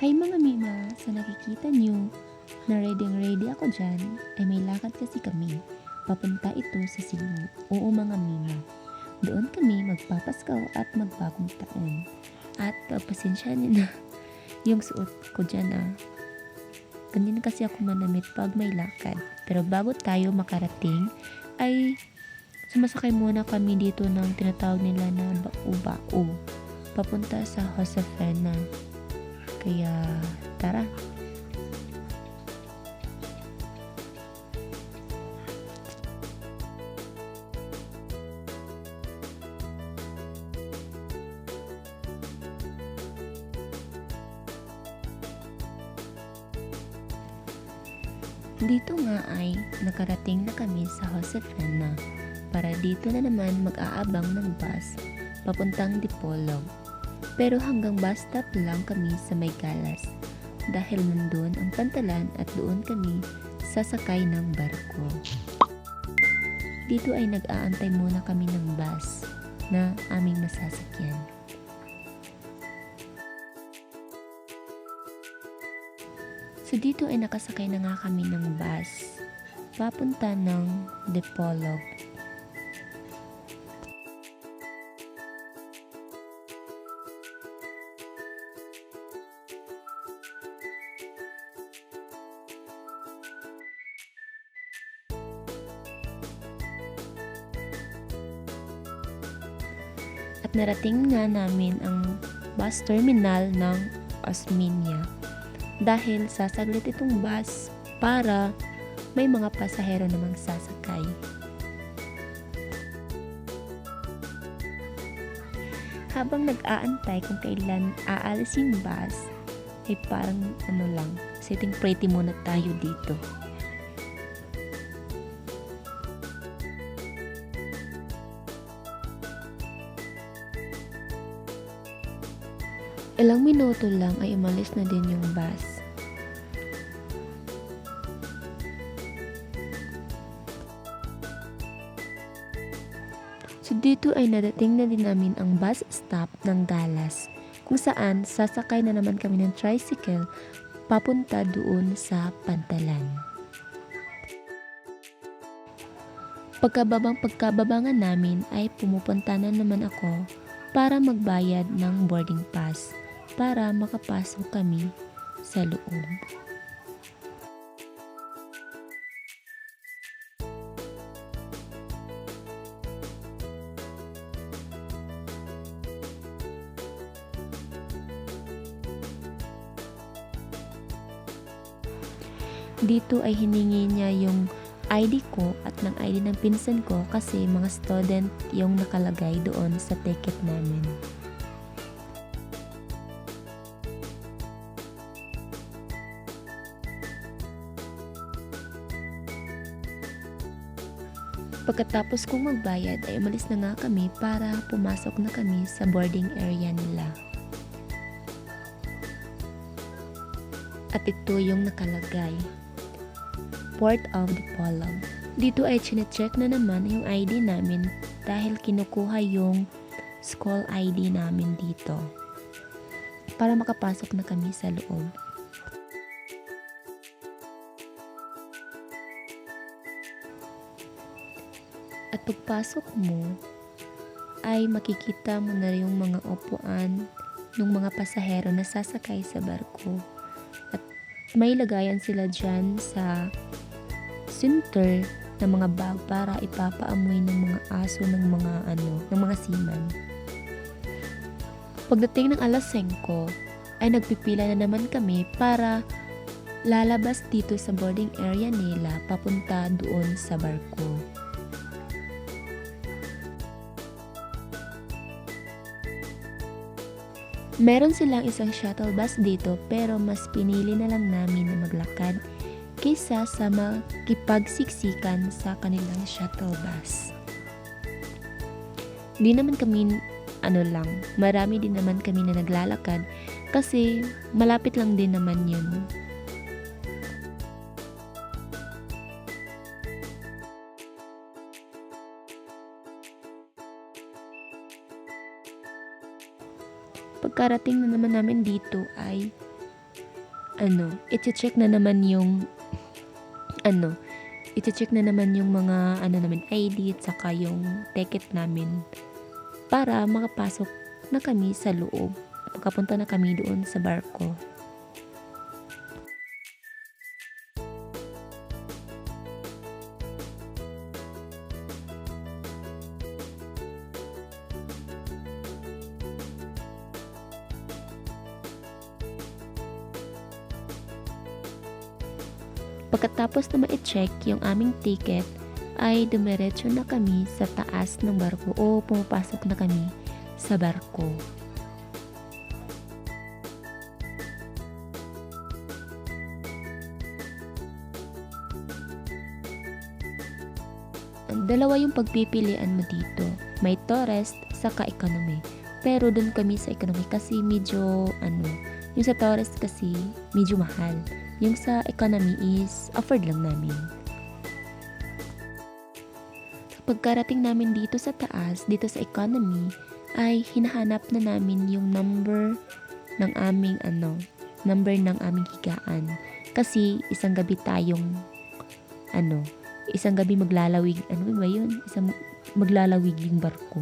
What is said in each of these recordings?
Hi mga Mima, sa nakikita nyo na ready ako dyan, ay may lakad kasi kami. Papunta ito sa Cebu. Oo mga Mima. Doon kami magpapaskaw at magbagong taon. At pasensyanin na yung suot ko dyan Ganyan kasi ako manamit pag may lakad. Pero bago tayo makarating, ay sumasakay muna kami dito ng tinatawag nila na Bau-Bau. Papunta sa Josefina. Kaya tara. Dito nga ay nakarating na kami sa Josefina para dito na naman mag-aabang ng bus papuntang Dipolog. Pero hanggang bus stop lang kami sa Maygalas dahil nandun ang pantalan at doon kami sasakay ng barko. Dito ay nag-aantay muna kami ng bus na aming masasakyan. So dito ay nakasakay na nga kami ng bus papunta ng Dipolog. At narating nga namin ang bus terminal ng Osmeña dahil sasaglit itong bus para may mga pasahero namang sasakay. Habang nag-aantay kung kailan aalis yung bus, ay parang sitting pretty muna tayo dito. Ilang minuto lang ay umalis na din yung bus. So dito ay nadating na din namin ang bus stop ng Galas, kung saan sasakay na naman kami ng tricycle papunta doon sa Pantalan. Pagkababangan namin ay pumupunta na naman ako para magbayad ng boarding pass para makapasok kami sa loob. Dito ay hiningi niya yung ID ko at ng ID ng pinsan ko kasi mga student yung nakalagay doon sa ticket namin. Pagkatapos kong magbayad ay umalis na nga kami para pumasok na kami sa boarding area nila. At ito yung nakalagay, Port of Dipolog. Dito ay chinecheck na naman yung ID namin dahil kinukuha yung school ID namin dito para makapasok na kami sa loob. At pagpasok mo ay makikita mo na yung mga upuan ng mga pasahero na sasakay sa barko. At may lagayan sila dyan sa center ng mga bag para ipapaamoy ng mga aso ng mga seaman. Pagdating ng alas 5 ay nagpipila na naman kami para lalabas dito sa boarding area nila papunta doon sa barko. Meron silang isang shuttle bus dito pero mas pinili na lang namin na maglakad kaysa sa makipagsiksikan sa kanilang shuttle bus. Di naman kami marami din naman kami na naglalakad kasi malapit lang din naman yun. Pagkarating na naman namin dito ay iche-check na naman yung ano, iche-check na naman yung mga namin ID at saka yung ticket namin para makapasok na kami sa loob. Makapunta na kami doon sa barko. Pagkatapos na ma-check yung aming ticket, ay dumiretso na kami sa taas ng barko o pumapasok na kami sa barko. Dalawa yung pagpipilian mo dito. May tourist saka economy. Pero doon kami sa economy kasi medyo yung sa tourist kasi medyo mahal. Yung sa economy is afford lang namin. Pagkarating namin dito sa taas, dito sa economy, ay hinahanap na namin yung number ng aming higaan. Kasi isang gabi maglalawig, maglalawig yung barko.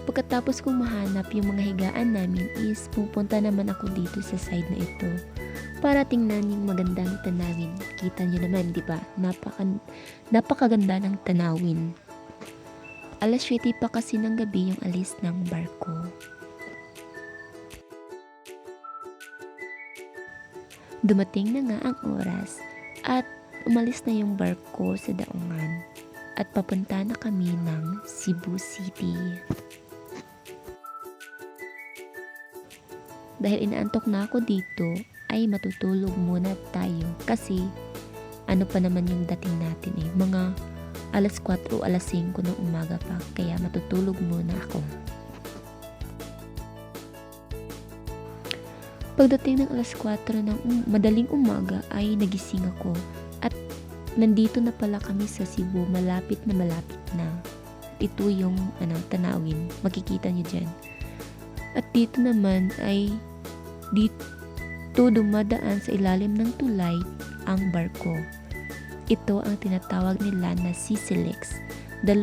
Pagkatapos kong mahanap yung mga higaan namin is pupunta naman ako dito sa side na ito para tingnan yung magandang tanawin. Kita nyo naman, di ba? Napakaganda ng tanawin. Alas 7 pa kasi ng gabi yung alis ng barko. Dumating na nga ang oras at umalis na yung barko sa daungan at papunta na kami ng Cebu City. Dahil inaantok na ako dito, ay matutulog muna tayo kasi pa naman yung dating natin mga alas 4 o alas 5 ng umaga pa, kaya matutulog muna ako. Pagdating ng alas 4 ng madaling umaga ay nagising ako at nandito na pala kami sa Cebu, malapit na. Ito yung tanawin, makikita nyo dyan. At dito naman ay dito dumadaan sa ilalim ng tulay ang barko. Ito ang tinatawag nila na CCLX, the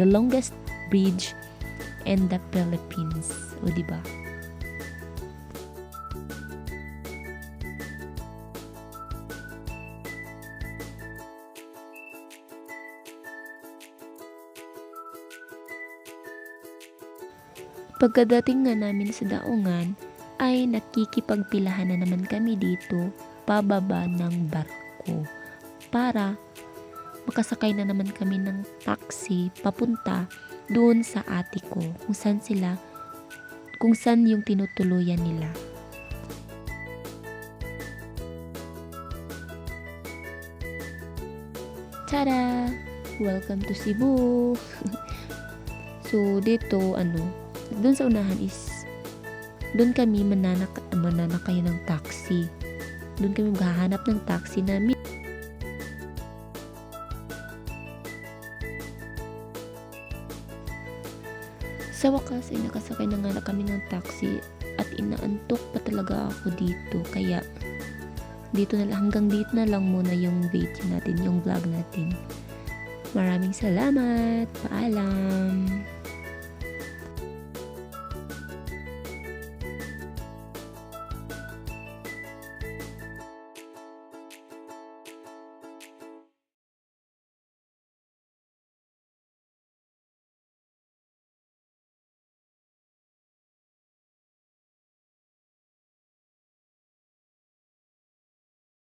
longest bridge in the Philippines. O diba? Pagkadating nga namin sa daungan, ay nakikipagpilahan na naman kami dito pababa ng barko para makasakay na naman kami ng taxi papunta doon sa ate ko kung saan yung tinutuluyan nila. Tada! Welcome to Cebu! So dito doon sa unahan is doon kami mananakay ng taxi. Doon kami maghahanap ng taxi namin. Sa wakas ay nakasakay na nga kami ng taxi at inaantok pa talaga ako dito. Kaya hanggang dito na lang muna yung video natin, yung vlog natin. Maraming salamat. Paalam.